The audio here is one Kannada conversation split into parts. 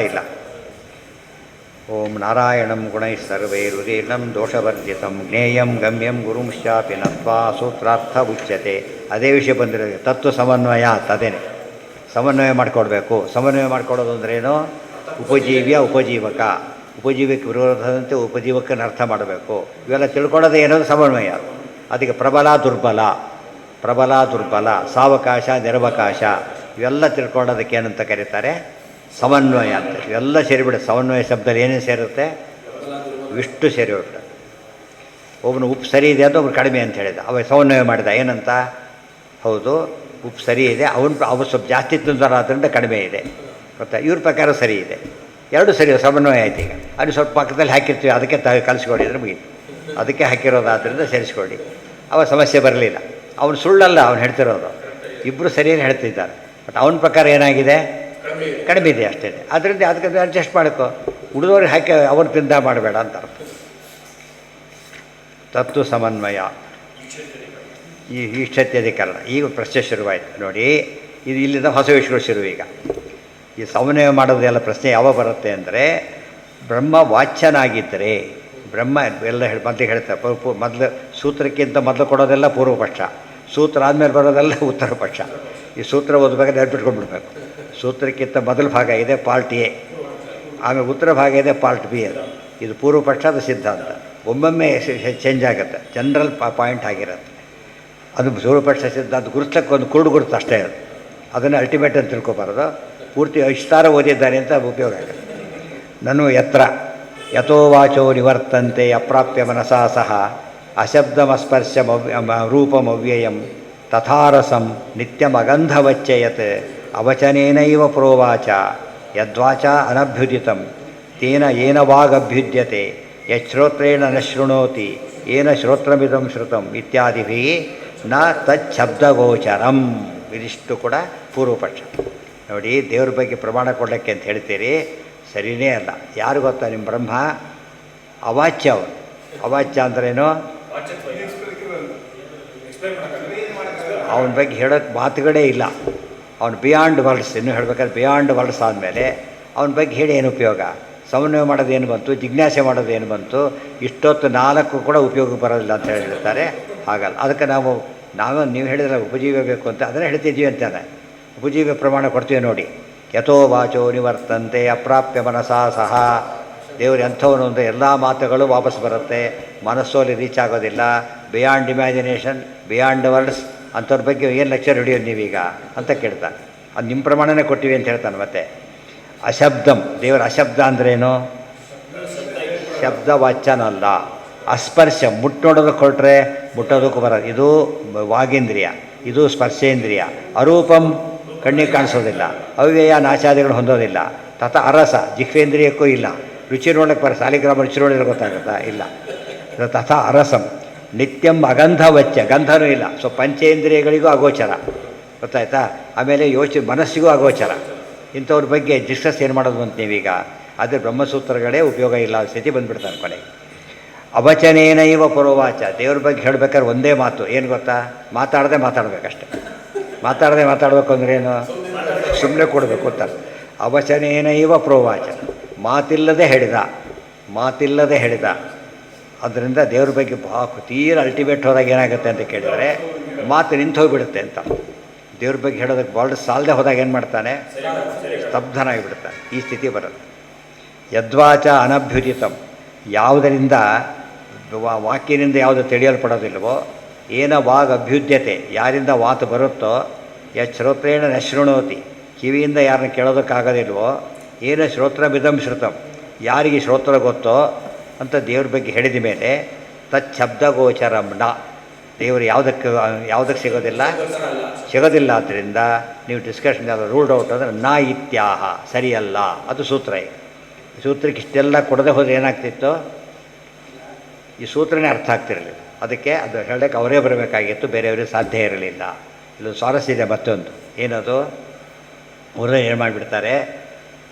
ಇಲ್ಲ. ಓಂ ನಾರಾಯಣಂ ಗುಣೈಃ ಸರ್ವೈರುದೀರ್ಣಂ ದೋಷವರ್ಜಿತಂ ಜ್ಞೇಯಂ ಗಮ್ಯಂ ಗುರುಂಶ್ಚಾಪಿ ನತ್ವಾ ಸೂತ್ರಾರ್ಥ ಉಚ್ಯತೆ. ಅದೇ ವಿಷಯ ಬಂದಿರೋದು ತತ್ವ ಸಮನ್ವಯ ಅದೇನೆ. ಸಮನ್ವಯ ಮಾಡಿಕೊಡ್ಬೇಕು. ಸಮನ್ವಯ ಮಾಡಿಕೊಡೋದು ಅಂದ್ರೇನು? ಉಪಜೀವ್ಯ ಉಪಜೀವಕ, ಉಪಜೀವಕ್ಕೆ ವಿರೋಧದಂತೆ ಉಪಜೀವಕನ ಅರ್ಥ ಮಾಡಬೇಕು. ಇವೆಲ್ಲ ತಿಳ್ಕೊಳ್ಳೋದು ಏನದು ಸಮನ್ವಯ. ಅದಕ್ಕೆ ಪ್ರಬಲ ದುರ್ಬಲ, ಪ್ರಬಲ ದುರ್ಬಲ, ಸಾವಕಾಶ ನಿರವಕಾಶ ಇವೆಲ್ಲ ತಿಳ್ಕೊಳ್ಳೋದಕ್ಕೆ ಏನಂತ ಕರೀತಾರೆ? ಸಮನ್ವಯ ಅಂತ. ಇವೆಲ್ಲ ಸೇರಿಬಿಡುತ್ತೆ. ಸಮನ್ವಯ ಶಬ್ದದಲ್ಲಿ ಏನೇನು ಸೇರುತ್ತೆ? ಇಷ್ಟು ಸೇರಿ ಹೋಗ್ಬಿಡುತ್ತೆ. ಒಬ್ಬನು ಉಪ್ಪು ಸರಿ ಇದೆ ಅಂತ ಒಬ್ರು ಕಡಿಮೆ ಅಂತ ಹೇಳಿದ, ಅವ ಸಮನ್ವಯ ಮಾಡಿದ ಏನಂತ? ಹೌದು, ಉಪ್ಪು ಸರಿ ಇದೆ, ಅವ್ರು ಸ್ವಲ್ಪ ಜಾಸ್ತಿ ತಿಂದಾರ ಆದ್ದರಿಂದ ಕಡಿಮೆ ಇದೆ ಗೊತ್ತಾ. ಇವ್ರ ಪ್ರಕಾರ ಸರಿ ಇದೆ, ಎರಡು ಸರಿ ಸಮನ್ವಯ ಆಯ್ತು. ಈಗ ಅದು ಸ್ವಲ್ಪ ಪಕ್ಕದಲ್ಲಿ ಹಾಕಿರ್ತೀವಿ, ಅದಕ್ಕೆ ಕಲಿಸ್ಕೊಡಿದ್ರೆ ಮುಗೀತು. ಅದಕ್ಕೆ ಹಾಕಿರೋದಾದ್ರಿಂದ ಸೇರಿಸ್ಕೊಳ್ಳಿ. ಅವ ಸಮಸ್ಯೆ ಬರಲಿಲ್ಲ. ಅವನು ಸುಳ್ಳಲ್ಲ ಅವನು ಹೇಳ್ತಿರೋದು, ಇಬ್ಬರು ಸರಿಯೇ ಹೇಳ್ತಿದ್ದಾರೆ. ಬಟ್ ಅವನ ಪ್ರಕಾರ ಏನಾಗಿದೆ? ಕಡಿಮೆ ಇದೆ ಅಷ್ಟೇ. ಅದರಿಂದ ಅದಕ್ಕೆ ಅಡ್ಜಸ್ಟ್ ಮಾಡ್ಕೊ, ಉಳಿದವ್ರಿಗೆ ಹಾಕಿ ಅವನು ತಿಂದ ಮಾಡಬೇಡ ಅಂತ ಅರ್ಥ. ತತ್ವ ಸಮನ್ವಯ, ಈ ಈಶ್ಚತ್ಯಧಿಕರಣ. ಈಗ ಪ್ರಶ್ನೆ ಶುರುವಾಯಿತು ನೋಡಿ. ಇದು ಇಲ್ಲಿಂದ ಹೊಸ ವಿಷಯಗಳು ಶುರು. ಈಗ ಈ ಸಮನ್ವಯ ಮಾಡೋದೆಲ್ಲ ಪ್ರಶ್ನೆ ಯಾವಾಗ ಬರುತ್ತೆ ಅಂದರೆ, ಬ್ರಹ್ಮ ವಾಚ್ಯನಾಗಿದ್ದರೆ, ಬ್ರಹ್ಮ ಎಲ್ಲ ಮೊದಲಿಗೆ ಹೇಳ್ತಾರೆ. ಮೊದಲು ಸೂತ್ರಕ್ಕಿಂತ ಮೊದಲು ಕೊಡೋದೆಲ್ಲ ಪೂರ್ವ ಪಕ್ಷ, ಸೂತ್ರ ಆದಮೇಲೆ ಬರೋದೆಲ್ಲ ಉತ್ತರ ಪಕ್ಷ. ಈ ಸೂತ್ರ ಓದಬೇಕಾದ್ರೆ ನೆನಪಿಟ್ಕೊಂಡ್ಬಿಡ್ಬೇಕು. ಸೂತ್ರಕ್ಕಿಂತ ಮೊದಲ ಭಾಗ ಇದೆ ಪಾರ್ಟ್ ಎ, ಆಮೇಲೆ ಉತ್ತರ ಭಾಗ ಇದೆ ಪಾರ್ಟ್ ಬಿ. ಇದು ಪೂರ್ವ ಪಕ್ಷದ ಸಿದ್ಧಾಂತ. ಒಮ್ಮೊಮ್ಮೆ ಚೇಂಜ್ ಆಗುತ್ತೆ, ಜನರಲ್ ಪಾಯಿಂಟ್ ಆಗಿರುತ್ತೆ. ಅದು ಪೂರ್ವಪಕ್ಷ ಸಿದ್ಧಾಂತ ಗುರುತಕ್ಕೆ ಒಂದು ಕುರುಡು ಗುರುತು ಅಷ್ಟೇ. ಅದನ್ನು ಅಲ್ಟಿಮೇಟ್ ಅಂತ ತಿಳ್ಕೊಬಾರ್ದು. ಪೂರ್ತಿ ವಿಸ್ತಾರ ಓದಿದ್ದಾರೆ ಅಂತ ಉಪಯೋಗ ಆಗುತ್ತೆ. ನಾನು ಯತ್ರ ಯಥೋ ವಾಚೋ ನಿವರ್ತಂತೆ ಅಪ್ರಾಪ್ಯ ಮನಸಾ ಸಹ ಅಶಬ್ದಮಸ್ಪರ್ಶ ರೂಪಮವ್ಯಯಂ ತಥಾರಸಂ ನಿತ್ಯಮಗಂಧವಚ್ಚಯತ್ ಅವಚನೇನೈವ ಪ್ರೋವಾಚ ಯದ್ವಾಚ ಅನಭ್ಯುದಿತಂ ತೇನ ಏನ ವಾಗಭ್ಯುದ್ಯತೆ ಯಶ್ರೋತ್ರೇಣ ನ ಶೃಣೋತಿ ಏನ ಶ್ರೋತ್ರಮಿದಂ ಶ್ರುತಂ ಇತ್ಯಾದಿಭಿ ನ ತಚ್ಛಬ್ದಗೋಚರಂ. ಇದಿಷ್ಟು ಕೂಡ ಪೂರ್ವಪಕ್ಷ. ನೋಡಿ, ದೇವ್ರ ಬಗ್ಗೆ ಪ್ರಮಾಣ ಕೊಡಲಿಕ್ಕೆ ಅಂತ ಹೇಳ್ತೀರಿ, ಸರಿಯೇ ಅಲ್ಲ. ಯಾರು ಗೊತ್ತಾ? ನಿಮ್ಮ ಬ್ರಹ್ಮ ಅವಾಚ್ಯ. ಅವನು ಅವಾಚ್ಯ ಅಂದ್ರೇನು? ಅವನ ಬಗ್ಗೆ ಹೇಳೋಕ್ಕೆ ಮಾತುಗಳೇ ಇಲ್ಲ. ಅವನು ಬಿಯಾಂಡ್ ವರ್ಡ್ಸ್. ಇನ್ನೂ ಹೇಳ್ಬೇಕಾದ್ರೆ ಬಿಯಾಂಡ್ ವರ್ಡ್ಸ್ ಆದಮೇಲೆ ಅವನ ಬಗ್ಗೆ ಹೇಳಿ ಏನು ಉಪಯೋಗ? ಸಮನ್ವಯ ಮಾಡೋದೇನು ಬಂತು? ಜಿಜ್ಞಾಸೆ ಮಾಡೋದೇನು ಬಂತು? ಇಷ್ಟೊತ್ತು ನಾಲ್ಕು ಕೂಡ ಉಪಯೋಗ ಬರೋದಿಲ್ಲ ಅಂತ ಹೇಳ್ತಾರೆ. ಹಾಗಲ್ಲ. ಅದಕ್ಕೆ ನೀವು ಹೇಳಿದ್ರೆ ಉಪಜೀವ ಬೇಕು ಅಂತ ಅದನ್ನೇ ಹೇಳ್ತಿದ್ದೀವಿ ಅಂತಾನೆ. ಉಪಜೀವ ಪ್ರಮಾಣ ಕೊಡ್ತೀವಿ ನೋಡಿ. ಯಥೋ ವಾಚೋ ನಿವರ್ತಂತೆ ಅಪ್ರಾಪ್ಯ ಮನಸಾ ಸಹ. ದೇವರು ಎಂಥವನು ಅಂದರೆ ಎಲ್ಲ ಮಾತುಗಳು ವಾಪಸ್ ಬರುತ್ತೆ, ಮನಸ್ಸಲ್ಲಿ ರೀಚ್ ಆಗೋದಿಲ್ಲ. ಬಿಯಾಂಡ್ ಇಮ್ಯಾಜಿನೇಷನ್, ಬಿಯಾಂಡ್ ವರ್ಡ್ಸ್ ಅಂಥವ್ರ ಬಗ್ಗೆ ಏನು ಲೆಕ್ಚರ್ ಹಿಡಿಯೋದು ನೀವೀಗ ಅಂತ ಕೇಳ್ತಾನೆ. ಅದು ನಿಮ್ಮ ಪ್ರಮಾಣನೇ ಕೊಟ್ಟಿವಿ ಅಂತ ಹೇಳ್ತಾನೆ. ಮತ್ತೆ ಅಶಬ್ದಂ, ದೇವರ ಅಶಬ್ದ ಅಂದ್ರೇನು? ಶಬ್ದ ವಾಚ್ಯನಲ್ಲ. ಅಸ್ಪರ್ಶ, ಮುಟ್ಟೋಡೋದಕ್ಕೆ ಹೊರಟ್ರೆ ಮುಟ್ಟೋದಕ್ಕೂ ಬರೋದು. ಇದು ವಾಗೇಂದ್ರಿಯ, ಇದು ಸ್ಪರ್ಶೇಂದ್ರಿಯ. ಅರೂಪಂ, ಕಣ್ಣಿಗೆ ಕಾಣಿಸೋದಿಲ್ಲ. ಅವ್ಯಯ, ನಾಶಾದಿಗಳು ಹೊಂದೋದಿಲ್ಲ. ತಥ ಅರಸ, ಜಿಹ್ವೇಂದ್ರಿಯಕ್ಕೂ ಇಲ್ಲ. ರುಚಿ ನೋಡೋಕ್ಕೆ ಬರ, ಸಾಲಿಗ್ರಾಮ ರುಚಿ ನೋಡಿದ್ರೆ ಗೊತ್ತಾಗುತ್ತಾ? ಇಲ್ಲ. ತಥ ಅರಸಂ ನಿತ್ಯಂ ಅಗಂಧವಚ್ಚ, ಗಂಧನೂ ಇಲ್ಲ. ಸೊ ಪಂಚೇಂದ್ರಿಯಗಳಿಗೂ ಅಗೋಚರ, ಗೊತ್ತಾಯ್ತಾ? ಆಮೇಲೆ ಮನಸ್ಸಿಗೂ ಅಗೋಚರ. ಇಂಥವ್ರ ಬಗ್ಗೆ ಡಿಸ್ಕಸ್ ಏನು ಮಾಡೋದು ಅಂತ ನೀವೀಗ? ಆದರೆ ಬ್ರಹ್ಮಸೂತ್ರಗಳೇ ಉಪಯೋಗ ಇಲ್ಲ ಸ್ಥಿತಿ ಬಂದುಬಿಡ್ತಾರೆ ಕೊನೆಗೆ. ಅವಚನೇನೈವ ಪರೋವಾಚ. ದೇವ್ರ ಬಗ್ಗೆ ಹೇಳಬೇಕಾದ್ರೆ ಒಂದೇ ಮಾತು, ಏನು ಗೊತ್ತಾ? ಮಾತಾಡದೆ ಮಾತಾಡಬೇಕಷ್ಟೆ. ಮಾತಾಡದೆ ಮಾತಾಡಬೇಕು ಅಂದ್ರೆ ಏನು? ಸುಮ್ಮನೆ ಕೊಡಬೇಕು ಅಂತ. ಅವಚನೇನೈವ ಪ್ರೋವಾಚ, ಮಾತಿಲ್ಲದೆ ಹೇಳಿದ, ಮಾತಿಲ್ಲದೆ ಹೇಳಿದ. ಅದರಿಂದ ದೇವ್ರ ಬಗ್ಗೆ ತೀರ ಅಲ್ಟಿಮೇಟ್ ಹೋದಾಗ ಏನಾಗುತ್ತೆ ಅಂತ ಕೇಳಿದರೆ ಮಾತು ನಿಂತು ಹೋಗಿಬಿಡುತ್ತೆ ಅಂತ. ದೇವ್ರ ಬಗ್ಗೆ ಹೇಳೋದಕ್ಕೆ ಬಾಲ್ಡ್ ಸಾಲದೆ ಹೋದಾಗ ಏನು ಮಾಡ್ತಾನೆ? ಸ್ತಬ್ಧನಾಗಿಬಿಡ್ತಾನೆ. ಈ ಸ್ಥಿತಿ ಬರುತ್ತೆ. ಯದ್ವಾಚ ಅನಭ್ಯುದಿತಂ, ಯಾವುದರಿಂದ ವಾಕ್ಯನಿಂದ ಯಾವುದು ತಿಳಿಯಲ್ಪಡೋದಿಲ್ವೋ, ಏನ ವಾಗ್ ಅಭ್ಯುದ್ಯತೆ, ಯಾರಿಂದ ಮಾತು ಬರುತ್ತೋ, ಶ್ರೋತ್ರೇಣ ನ ಶೃಣೋತಿ, ಕಿವಿಯಿಂದ ಯಾರನ್ನ ಕೇಳೋದಕ್ಕಾಗೋದಿಲ್ವೋ, ಏನ ಶ್ರೋತ್ರಮಿದಂ ಶ್ರುತಂ, ಯಾರಿಗೆ ಶ್ರೋತ್ರ ಗೊತ್ತೋ ಅಂತ ದೇವ್ರ ಬಗ್ಗೆ ಹೇಳಿದ ಮೇಲೆ ತಚ್ಛಬ್ದಗೋಚರಂ ನ, ದೇವರು ಯಾವುದಕ್ಕೆ ಸಿಗೋದಿಲ್ಲ? ಸಿಗೋದಿಲ್ಲ. ಆದ್ದರಿಂದ ನೀವು ಡಿಸ್ಕಷನ್ ಯಾವುದು ರೂಲ್ಡ್ ಔಟ್ ಅಂದರೆ ನಾ ಇತ್ಯಾಹ, ಸರಿಯಲ್ಲ. ಅದು ಸೂತ್ರ. ಈ ಸೂತ್ರಕ್ಕೆ ಇಷ್ಟೆಲ್ಲ ಕೊಡದೆ ಹೋದರೆ ಏನಾಗ್ತಿತ್ತು? ಈ ಸೂತ್ರನೇ ಅರ್ಥ ಆಗ್ತಿರಲಿಲ್ಲ. ಅದಕ್ಕೆ ಅದು ಹೇಳೋಕ್ಕೆ ಅವರೇ ಬರಬೇಕಾಗಿತ್ತು, ಬೇರೆಯವರಿಗೆ ಸಾಧ್ಯ ಇರಲಿಲ್ಲ. ಇಲ್ಲೊಂದು ಸ್ವಾರಸ್ಯ ಇದೆ ಮತ್ತೊಂದು. ಏನದು? ಅವರೇ ಏನು ಮಾಡಿಬಿಡ್ತಾರೆ,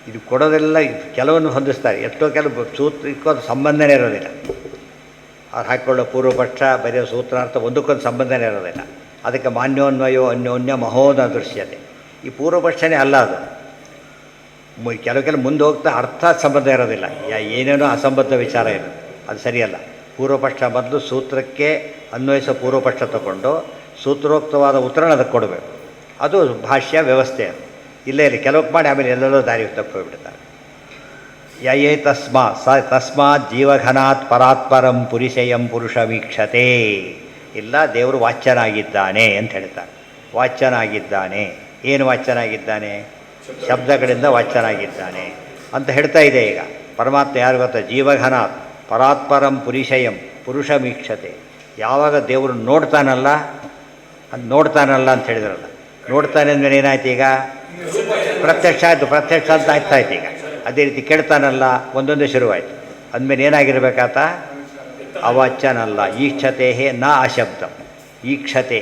ಇದು ಕೊಡೋದೆಲ್ಲ ಕೆಲವನ್ನು ಹೊಂದಿಸ್ತಾರೆ. ಎಷ್ಟೋ ಕೆಲವು ಸೂತ್ರಕ್ಕೂ ಅದು ಸಂಬಂಧನೇ ಇರೋದಿಲ್ಲ. ಅವ್ರು ಹಾಕ್ಕೊಳ್ಳೋ ಪೂರ್ವಪಕ್ಷ ಬರೆಯೋ ಸೂತ್ರಾರ್ಥ ಒಂದಕ್ಕೊಂದು ಸಂಬಂಧನೇ ಇರೋದಿಲ್ಲ. ಅದಕ್ಕೆ ಮಾನ್ಯೋನ್ವಯೋ ಅನ್ಯೋನ್ಯ ಮಹೋದ ದೃಶ್ಯತೆ. ಈ ಪೂರ್ವಪಕ್ಷನೇ ಅಲ್ಲ ಅದು. ಕೆಲವು ಮುಂದೆ ಹೋಗ್ತಾ ಅರ್ಥ ಸಂಬಂಧ ಇರೋದಿಲ್ಲ, ಏನೇನೋ ಅಸಂಬದ್ಧ ವಿಚಾರ ಇರೋದು, ಅದು ಸರಿಯಲ್ಲ. ಪೂರ್ವಪಕ್ಷ ಮೊದಲು ಸೂತ್ರಕ್ಕೆ ಅನ್ವಯಿಸೋ ಪೂರ್ವಪಕ್ಷ ತಗೊಂಡು ಸೂತ್ರೋಕ್ತವಾದ ಉತ್ತರನ ಅದಕ್ಕೆ ಕೊಡಬೇಕು. ಅದು ಭಾಷ್ಯ ವ್ಯವಸ್ಥೆ. ಅದು ಇಲ್ಲೇ ಇಲ್ಲಿ ಕೆಲವಕ್ಕೆ ಮಾಡಿ ಆಮೇಲೆ ಎಲ್ಲೆಲ್ಲೋ ದಾರಿ ತಪ್ಪು ಹೋಗ್ಬಿಡ್ತಾರೆ. ಯಯೇ ತಸ್ಮಾತ್ ಜೀವಘನಾತ್ ಪರಾತ್ಪರಂ ಪುರಿಷಯಂ ಪುರುಷವೀಕ್ಷತೆ. ಇಲ್ಲ, ದೇವರು ವಾಚ್ಯನಾಗಿದ್ದಾನೆ ಅಂತ ಹೇಳ್ತಾರೆ. ವಾಚ್ಯನಾಗಿದ್ದಾನೆ. ಏನು ವಾಚ್ಯನಾಗಿದ್ದಾನೆ? ಶಬ್ದಗಳಿಂದ ವಾಚ್ಯನಾಗಿದ್ದಾನೆ ಅಂತ ಹೇಳ್ತಾ ಇದೆ. ಈಗ ಪರಮಾತ್ಮ ಯಾರು ಗೊತ್ತಾ? ಜೀವಘನಾತ್ ಪರಾತ್ಪರಂ ಪುರಿಷಯಂ ಪುರುಷವೀಕ್ಷತೆ. ಯಾವಾಗ ದೇವರು ನೋಡ್ತಾನಲ್ಲ, ಅದು ನೋಡ್ತಾನಲ್ಲ ಅಂತ ಹೇಳಿದ್ರಲ್ಲ, ನೋಡ್ತಾನೆ ಅಂದಮೇಲೆ ಏನಾಯ್ತು? ಈಗ ಪ್ರತ್ಯಕ್ಷ ಆಯಿತು, ಪ್ರತ್ಯಕ್ಷ ಅಂತ ಆಗ್ತಾಯ್ತು. ಈಗ ಅದೇ ರೀತಿ ಕೇಳ್ತಾನಲ್ಲ, ಒಂದೊಂದೇ ಶುರುವಾಯಿತು. ಅಂದಮೇಲೆ ಏನಾಗಿರ್ಬೇಕಾತ? ಅವಾಚ್ಯನಲ್ಲ. ಈಕ್ಷತೆ ನ ಅಶಬ್ದಂ. ಈಕ್ಷತೆ,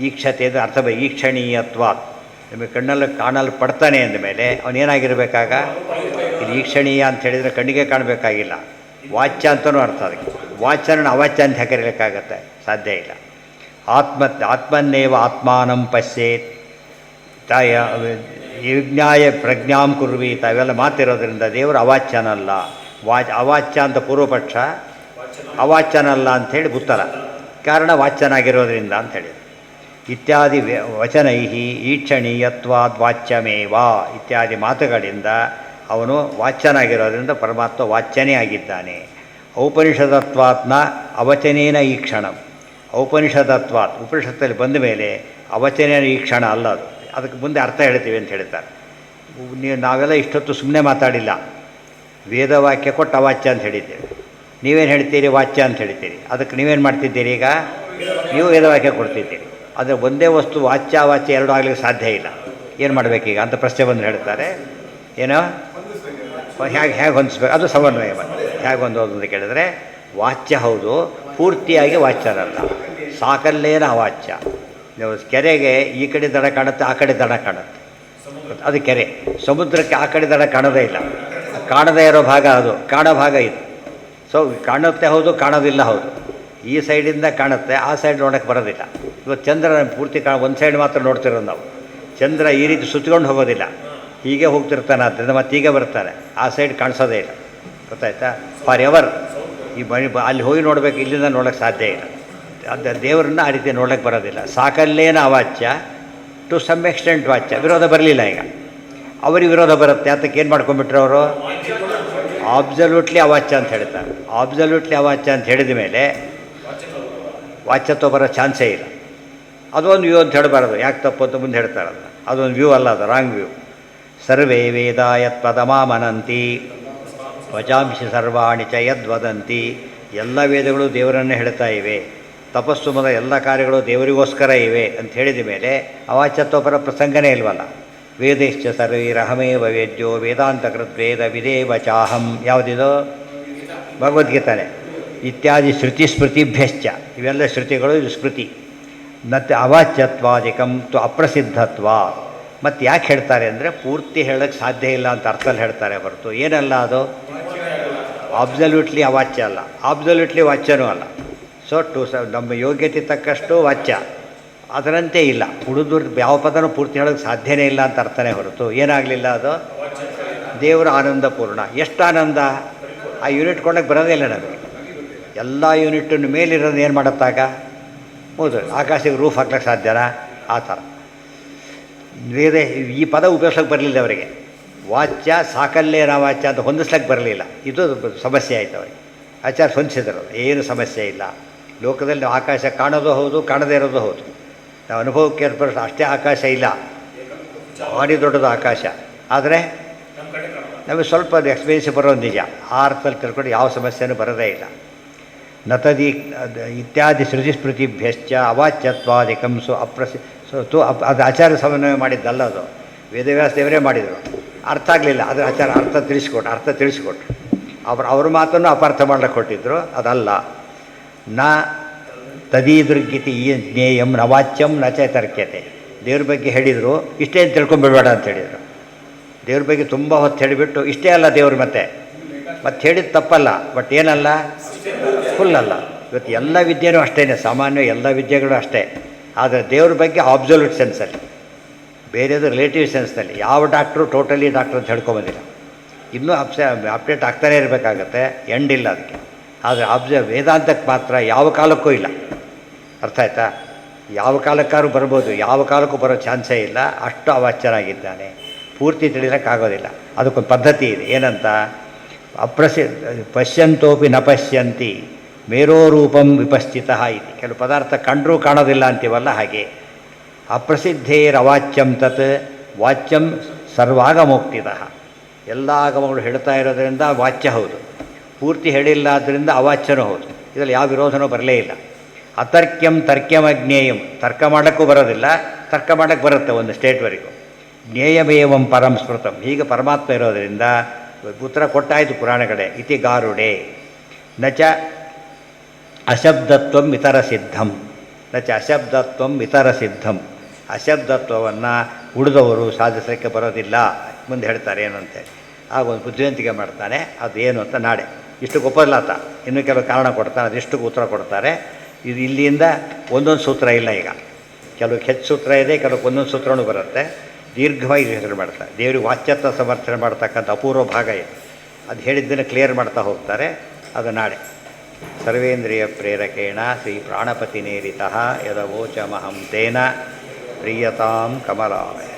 ಈಕ್ಷತೆ ಅಂದರೆ ಅರ್ಥ ಈಕ್ಷಣೀಯತ್ವ. ನಿಮಗೆ ಕಣ್ಣಲ್ಲಿ ಕಾಣಲು ಪಡ್ತಾನೆ ಅಂದಮೇಲೆ ಅವನೇನಾಗಿರ್ಬೇಕಾಗ? ಇದು ಈಕ್ಷಣೀಯ ಅಂತ ಹೇಳಿದರೆ ಕಣ್ಣಿಗೆ ಕಾಣಬೇಕಾಗಿಲ್ಲ, ವಾಚ್ಯ ಅಂತಲೂ ಅರ್ಥ. ಅದಕ್ಕೆ ವಾಚ್ಯನ ಅವಾಚ್ಯ ಅಂತ ಕರೀಲಿಕ್ಕಾಗತ್ತೆ? ಸಾಧ್ಯ ಇಲ್ಲ. ಆತ್ಮನ್ನೇವ ಆತ್ಮಾನಂ ಪಶ್ಯೇತ್ ತಾಯ ವಿಜ್ಞಾಯ ಪ್ರಜ್ಞಾಂ ಕುರ್ವೀತ. ಇವೆಲ್ಲ ಮಾತಿರೋದ್ರಿಂದ ದೇವರು ಅವಾಚ್ಯನಲ್ಲ. ಅವಾಚ್ಯ ಅಂತ ಪೂರ್ವಪಕ್ಷ, ಅವಾಚ್ಯನಲ್ಲ ಅಂಥೇಳಿ ಉತ್ತರ. ಕಾರಣ ವಾಚ್ಯನಾಗಿರೋದ್ರಿಂದ ಅಂಥೇಳಿ. ಇತ್ಯಾದಿ ವಚನೈ ಈಕ್ಷಣೀಯತ್ವಾದ್ ವಾಚ್ಯಮೇವ ಇತ್ಯಾದಿ ಮಾತುಗಳಿಂದ ಅವನು ವಾಚ್ಯನಾಗಿರೋದ್ರಿಂದ ಪರಮಾತ್ಮ ವಾಚ್ಯನೇ ಆಗಿದ್ದಾನೆ. ಔಪನಿಷದತ್ವಾತ್ನ ಅವಚನೇನ ಈ ಕ್ಷಣ. ಔಪನಿಷದತ್ವಾತ್ ಉಪನಿಷತ್ತಲ್ಲಿ ಬಂದ ಮೇಲೆ ಅವಚನೇನ ಈ ಕ್ಷಣ ಅಲ್ಲ ಅದು. ಅದಕ್ಕೆ ಮುಂದೆ ಅರ್ಥ ಹೇಳ್ತೀವಿ ಅಂತ ಹೇಳ್ತಾರೆ. ನಾವೆಲ್ಲ ಇಷ್ಟೊತ್ತು ಸುಮ್ಮನೆ ಮಾತಾಡಿಲ್ಲ, ವೇದವಾಕ್ಯ ಕೊಟ್ಟು ಅವಾಚ್ಯ ಅಂತ ಹೇಳಿದ್ದೇವೆ. ನೀವೇನು ಹೇಳ್ತೀರಿ? ವಾಚ್ಯ ಅಂತ ಹೇಳ್ತೀರಿ. ಅದಕ್ಕೆ ನೀವೇನು ಮಾಡ್ತಿದ್ದೀರಿ? ಈಗ ನೀವು ವೇದವಾಕ್ಯ ಕೊಡ್ತಿದ್ದೀರಿ. ಆದರೆ ಒಂದೇ ವಸ್ತು ವಾಚ್ಯ ಅವಾಚ್ಯ ಎರಡೂ ಆಗಲಿಕ್ಕೆ ಸಾಧ್ಯ ಇಲ್ಲ. ಏನು ಮಾಡಬೇಕೀಗ ಅಂತ ಪ್ರಶ್ನೆ ಬಂದು ಹೇಳ್ತಾರೆ. ಏನೋ ಹೇಗೆ ಹೊಂದಿಸ್ಬೇಕು? ಅದು ಸಮನ್ವಯ. ಹೇಗೆ ಹೊಂದೋದು ಅಂತ ಕೇಳಿದ್ರೆ, ವಾಚ್ಯ ಹೌದು, ಪೂರ್ತಿಯಾಗಿ ವಾಚ್ಯನಲ್ಲ. ಸಾಕಲ್ಲೇನ ಅವಾಚ್ಯ. ನೀವು ಕೆರೆಗೆ ಈ ಕಡೆ ದಡ ಕಾಣುತ್ತೆ, ಆ ಕಡೆ ದಡ ಕಾಣುತ್ತೆ, ಅದು ಕೆರೆ. ಸಮುದ್ರಕ್ಕೆ ಆ ಕಡೆ ದಡ ಕಾಣೋದೇ ಇಲ್ಲ, ಕಾಣದೇ ಇರೋ ಭಾಗ ಅದು, ಕಾಣೋ ಭಾಗ ಇದು. ಸೊ ಕಾಣುತ್ತೆ ಹೌದು, ಕಾಣೋದಿಲ್ಲ ಹೌದು. ಈ ಸೈಡಿಂದ ಕಾಣುತ್ತೆ, ಆ ಸೈಡ್ ನೋಡೋಕ್ಕೆ ಬರೋದಿಲ್ಲ. ಇವತ್ತು ಚಂದ್ರ ಪೂರ್ತಿ ಒಂದು ಸೈಡ್ ಮಾತ್ರ ನೋಡ್ತಿರೋದು ನಾವು. ಚಂದ್ರ ಈ ರೀತಿ ಸುತ್ಕೊಂಡು ಹೋಗೋದಿಲ್ಲ, ಹೀಗೆ ಹೋಗ್ತಿರ್ತಾನೆ. ಆದ್ದರಿಂದ ಮತ್ತೆ ಹೀಗೆ ಬರ್ತಾನೆ, ಆ ಸೈಡ್ ಕಾಣಿಸೋದೇ ಇಲ್ಲ. ಗೊತ್ತಾಯ್ತಾ? ಫಾರ್ ಎವರ್ ಈ ಮನೆ ಅಲ್ಲಿ ಹೋಗಿ ನೋಡಬೇಕು, ಇಲ್ಲಿಂದ ನೋಡೋಕ್ಕೆ ಸಾಧ್ಯ ಇಲ್ಲ. ಅದು ದೇವರನ್ನ ಆ ರೀತಿ ನೋಡೋಕ್ಕೆ ಬರೋದಿಲ್ಲ. ಸಾಕಲ್ಲೇನ ಅವಾಚ್ಯ, ಟು ಸಮ್ ಎಕ್ಸ್ಟೆಂಟ್ ವಾಚ್ಯ. ವಿರೋಧ ಬರಲಿಲ್ಲ. ಈಗ ಅವರಿಗೆ ವಿರೋಧ ಬರುತ್ತೆ. ಅದಕ್ಕೆ ಏನು ಮಾಡ್ಕೊಂಡ್ಬಿಟ್ರು ಅವರು? ಆಬ್ಸಲ್ಯೂಟ್ಲಿ ಅವಾಚ್ಯ ಅಂತ ಹೇಳ್ತಾರೆ. ಆಬ್ಸಲ್ಯೂಟ್ಲಿ ಅವಾಚ್ಯ ಅಂತ ಹೇಳಿದ ಮೇಲೆ ವಾಚ್ಯತ್ವ ಬರೋ ಚಾನ್ಸೇ ಇಲ್ಲ. ಅದೊಂದು ವ್ಯೂ ಅಂತ ಹೇಳಬಾರ್ದು. ಯಾಕೆ ತಪ್ಪು ಅಂತ ಮುಂದೆ ಹೇಳ್ತಾರಲ್ಲ, ಅದೊಂದು ವ್ಯೂ ಅಲ್ಲ, ಅದು ರಾಂಗ್ ವ್ಯೂ. ಸರ್ವೇ ವೇದ ಯತ್ಪದಮಾಮನಂತಿ ವಚಾಂಶಿ ಸರ್ವಾಣಿ ಚ ಯದ್ವದಂತಿ. ಎಲ್ಲ ವೇದಗಳು ದೇವರನ್ನೇ ಹೇಳ್ತಾ ಇವೆ. ತಪಸ್ಸು ಮೊದಲ ಎಲ್ಲ ಕಾರ್ಯಗಳು ದೇವರಿಗೋಸ್ಕರ ಇವೆ ಅಂತ ಹೇಳಿದ ಮೇಲೆ ಅವಾಚ್ಯತ್ವ ಬರೋ ಪ್ರಸಂಗನೇ ಇಲ್ವಲ್ಲ. ವೇದೇಶ್ಚ ಸರ್ವೈರಹಮೇವ ವೇದ್ಯೋ ವೇದಾಂತ ಕೃದ್ವೇದ ವಿದೇವ ಚಾಹಂ. ಯಾವುದಿದು? ಭಗವದ್ಗೀತಾನೆ. ಇತ್ಯಾದಿ ಶ್ರುತಿ ಸ್ಮೃತಿಭ್ಯಶ್ಚ. ಇವೆಲ್ಲ ಶ್ರುತಿಗಳು, ಇದು ಸ್ಮೃತಿ. ಮತ್ತು ಅವಾಚ್ಯತ್ವಾದಿಕಂ ತು ಅಪ್ರಸಿದ್ಧತ್ವ. ಮತ್ತು ಯಾಕೆ ಹೇಳ್ತಾರೆ ಅಂದರೆ ಪೂರ್ತಿ ಹೇಳೋಕ್ಕೆ ಸಾಧ್ಯ ಇಲ್ಲ ಅಂತ ಅರ್ಥದಲ್ಲಿ ಹೇಳ್ತಾರೆ ಹೊರತು ಏನಲ್ಲ ಅದು ಆಬ್ಸಲ್ಯೂಟ್ಲಿ ಅವಾಚ್ಯ ಅಲ್ಲ, ಆಬ್ಸಲ್ಯೂಟ್ಲಿ ವಾಚ್ಯನೂ ಅಲ್ಲ. ಸೊ ನಮ್ಮ ಯೋಗ್ಯತೆ ತಕ್ಕಷ್ಟು ವಾಚ್ಯ, ಅದರಂತೆ ಇಲ್ಲ. ಉಳಿದು ಯಾವ ಪದನೂ ಪೂರ್ತಿ ಹೇಳೋಕ್ಕೆ ಸಾಧ್ಯನೇ ಇಲ್ಲ ಅಂತ ಅರ್ಥನೇ ಹೊರತು ಏನಾಗಲಿಲ್ಲ ಅದು ದೇವರ ಆನಂದಪೂರ್ಣ. ಎಷ್ಟು ಆನಂದ! ಆ ಯೂನಿಟ್ ಕೊಂಡೋಗಿ ಬರೋದೇ ಇಲ್ಲ ನಮಗೆ. ಎಲ್ಲ ಯೂನಿಟನ್ನು ಮೇಲಿರೋದು ಏನು ಮಾಡುತ್ತಾಗ? ಹೌದು, ಆಕಾಶಕ್ಕೆ ರೂಫ್ ಹಾಕ್ಲಿಕ್ಕೆ ಸಾಧ್ಯನಾ? ಆ ಥರ ವೇದ ಈ ಪದ ಉಪಯೋಗಿಸೋಕ್ಕೆ ಬರಲಿಲ್ಲ ಅವರಿಗೆ. ವಾಚ್ಯ ಸಾಕಲ್ಲೇನ ವಾಚ್ಯ ಅಂತ ಹೊಂದಿಸ್ಲಿಕ್ಕೆ ಬರಲಿಲ್ಲ. ಇದು ಸಮಸ್ಯೆ ಆಯಿತು ಅವರಿಗೆ. ಆಚಾರ್ಯ ಹೊಂದಿಸಿದರು, ಏನು ಸಮಸ್ಯೆ ಇಲ್ಲ. ಲೋಕದಲ್ಲಿ ಆಕಾಶ ಕಾಣೋದು ಹೌದು, ಕಾಣದೇ ಇರೋದು ಹೌದು. ನಾವು ಅನುಭವಕ್ಕೆ ಏರ್ಪಡಿಸ ಅಷ್ಟೇ ಆಕಾಶ ಇಲ್ಲ, ಭಾರಿ ದೊಡ್ಡದು ಆಕಾಶ. ಆದರೆ ನಮಗೆ ಸ್ವಲ್ಪ ಅದು ಎಕ್ಸ್ಪೀರಿಯನ್ಸ್ ಬರೋದು ನಿಜ. ಆ ಅರ್ಥದಲ್ಲಿ ತಿಳ್ಕೊಂಡು ಯಾವ ಸಮಸ್ಯೆನೂ ಬರೋದೇ ಇಲ್ಲ. ನತದಿ ಇತ್ಯಾದಿ ಶ್ರುತಿಸ್ಮೃತಿಭ್ಯಶ್ಚ ಅವಾಚ್ಯತ್ವಾದಿಕಂ ಅದು ಆಚಾರ್ಯ ಸಮನ್ವಯ ಮಾಡಿದ್ದಲ್ಲ, ಅದು ವೇದವ್ಯಾಸ ದೇವರೇ ಮಾಡಿದರು. ಅರ್ಥ ಆಗಲಿಲ್ಲ, ಅದರ ಆಚಾರ್ಯ ಅರ್ಥ ತಿಳಿಸ್ಕೊಟ್ರು. ಅವ್ರ ಮಾತನ್ನು ಅಪಾರ್ಥ ಮಾಡ್ಲಿಕ್ಕೆ ಕೊಟ್ಟಿದ್ದರು, ಅದಲ್ಲ. ನ ತದೀದುರ್ಗಿತಿ ಈ ಜ್ಞೇಯಂ ನವಾಚ್ಯಂ ನ ಚ ತರ್ಕ್ಯತೆ. ದೇವ್ರ ಬಗ್ಗೆ ಹೇಳಿದರು, ಇಷ್ಟೇ ಅಂತ ತಿಳ್ಕೊಂಬಿಡ್ಬೇಡ ಅಂತ ಹೇಳಿದರು. ದೇವ್ರ ಬಗ್ಗೆ ತುಂಬ ಹೊತ್ತು ಹೇಳಿಬಿಟ್ಟು ಇಷ್ಟೇ ಅಲ್ಲ ದೇವ್ರು ಮತ್ತೆ ಹೇಳಿದ ತಪ್ಪಲ್ಲ, ಬಟ್ ಏನಲ್ಲ, ಫುಲ್ ಅಲ್ಲ. ಇವತ್ತು ಎಲ್ಲ ವಿದ್ಯೆನೂ ಅಷ್ಟೇ, ಸಾಮಾನ್ಯ ಎಲ್ಲ ವಿದ್ಯೆಗಳು ಅಷ್ಟೇ. ಆದರೆ ದೇವ್ರ ಬಗ್ಗೆ ಆಬ್ಸಲ್ಯೂಟ್ ಸೆನ್ಸಲ್ಲಿ ಬೇರೆದು ರಿಲೇಟಿವ್ ಸೆನ್ಸ್ನಲ್ಲಿ ಯಾವ ಡಾಕ್ಟ್ರು ಟೋಟಲಿ ಡಾಕ್ಟ್ರ್ ಅಂತ ಹೇಳ್ಕೊಂಬಂದಿಲ್ಲ. ಇನ್ನೂ ಅಪ್ಡೇಟ್ ಆಗ್ತಾನೇ ಇರಬೇಕಾಗತ್ತೆ, ಎಂಡ್ ಇಲ್ಲ ಅದಕ್ಕೆ. ಆದರೆ ವೇದಾಂತಕ್ಕೆ ಮಾತ್ರ ಯಾವ ಕಾಲಕ್ಕೂ ಇಲ್ಲ. ಅರ್ಥ ಆಯ್ತಾ? ಯಾವ ಕಾಲಕ್ಕಾದ್ರೂ ಬರ್ಬೋದು, ಯಾವ ಕಾಲಕ್ಕೂ ಬರೋ ಚಾನ್ಸೇ ಇಲ್ಲ. ಅಷ್ಟು ಅವಾಚ್ಯನಾಗಿದ್ದಾನೆ. ಪೂರ್ತಿ ತಿಳಿಯೋಕ್ಕಾಗೋದಿಲ್ಲ. ಅದಕ್ಕೊಂದು ಪದ್ಧತಿ ಇದೆ. ಏನಂತ? ಪಶ್ಯಂತೋಪಿ ನ ಪಶ್ಯಂತಿ ಮೇರೋ ರೂಪಂ ವಿಪಸ್ಥಿತ ಇತಿ. ಕೆಲವು ಪದಾರ್ಥ ಕಂಡರೂ ಕಾಣೋದಿಲ್ಲ ಅಂತೀವಲ್ಲ, ಹಾಗೆ ಅಪ್ರಸಿದ್ಧೇರವಾಚ್ಯಂ ತತ್ ವಾಚ್ಯಂ ಸರ್ವಾಗಮೋಕ್ತಿತಃ. ಎಲ್ಲ ಆಗಮಗಳು ಹೇಳ್ತಾ ಇರೋದರಿಂದ ವಾಚ್ಯ ಹೌದು, ಪೂರ್ತಿ ಹೇಳಿಲ್ಲ ಆದ್ದರಿಂದ ಅವಾಚ್ಯನೂ ಹೌದು. ಇದರಲ್ಲಿ ಯಾವ ವಿರೋಧನೂ ಬರಲೇ ಇಲ್ಲ. ಅತರ್ಕ್ಯಂ ತರ್ಕ್ಯಮಜ್ಞೇಯಂ, ತರ್ಕ ಮಾಡೋಕ್ಕೂ ಬರೋದಿಲ್ಲ, ತರ್ಕ ಮಾಡೋಕ್ಕೆ ಬರುತ್ತೆ ಒಂದು ಸ್ಟೇಟ್ವರೆಗೂ. ಜ್ಞೇಯಮೇವಂ ಪರಂ ಸ್ಮೃತಂ, ಹೀಗೆ ಪರಮಾತ್ಮ ಇರೋದರಿಂದ ಉತ್ತರ ಕೊಟ್ಟಾಯಿತು ಪುರಾಣಗಳೇ. ಇತಿ ಗಾರುಡೆ ನಚ ಅಶಬ್ದತ್ವಂ ಇತರ ಸಿದ್ಧಂ, ನಚ ಅಶಬ್ದತ್ವಂ ಇತರ ಸಿದ್ಧಂ. ಅಶಬ್ದತ್ವವನ್ನು ಉಳಿದವರು ಸಾಧಿಸಲಿಕ್ಕೆ ಬರೋದಿಲ್ಲ. ಮುಂದೆ ಹೇಳ್ತಾರೆ ಏನು ಅಂತೇಳಿ. ಆಗ ಒಂದು ಬುದ್ಧಿವಂತಿಕೆ ಮಾಡ್ತಾನೆ. ಅದು ಏನು ಅಂತ ನಾಳೆ ಇಷ್ಟಕ್ಕೆ ಒಪ್ಪಲಾತ, ಇನ್ನೂ ಕೆಲವು ಕಾರಣ ಕೊಡ್ತಾನೆ, ಅದಿಷ್ಟಕ್ಕೆ ಉತ್ತರ ಕೊಡ್ತಾರೆ. ಇದು ಇಲ್ಲಿಂದ ಒಂದೊಂದು ಸೂತ್ರ ಇಲ್ಲ. ಈಗ ಕೆಲವು ಹೆಚ್ಚು ಸೂತ್ರ ಇದೆ, ಕೆಲವು ಒಂದೊಂದು ಸೂತ್ರನೂ ಬರುತ್ತೆ. ದೀರ್ಘವಾಗಿ ಹೆಸರು ಮಾಡ್ತಾರೆ. ದೇವರಿಗೆ ವಾಚ್ಯತ್ವ ಸಮರ್ಥನೆ ಮಾಡ್ತಕ್ಕಂಥ ಅಪೂರ್ವ ಭಾಗ ಇದೆ. ಅದು ಹೇಳಿದ್ದನ್ನು ಕ್ಲಿಯರ್ ಮಾಡ್ತಾ ಹೋಗ್ತಾರೆ. ಅದು ನಾಳೆ. ಸರ್ವೇಂದ್ರಿಯ ಪ್ರೇರಕೇಣ ಶ್ರೀ ಪ್ರಾಣಪತಿನೇರಿತಃ ಯದವೋಚಮಹಂ ತೇನ ಪ್ರೀಯತಾಂ ಕಮಲಾಲಯ.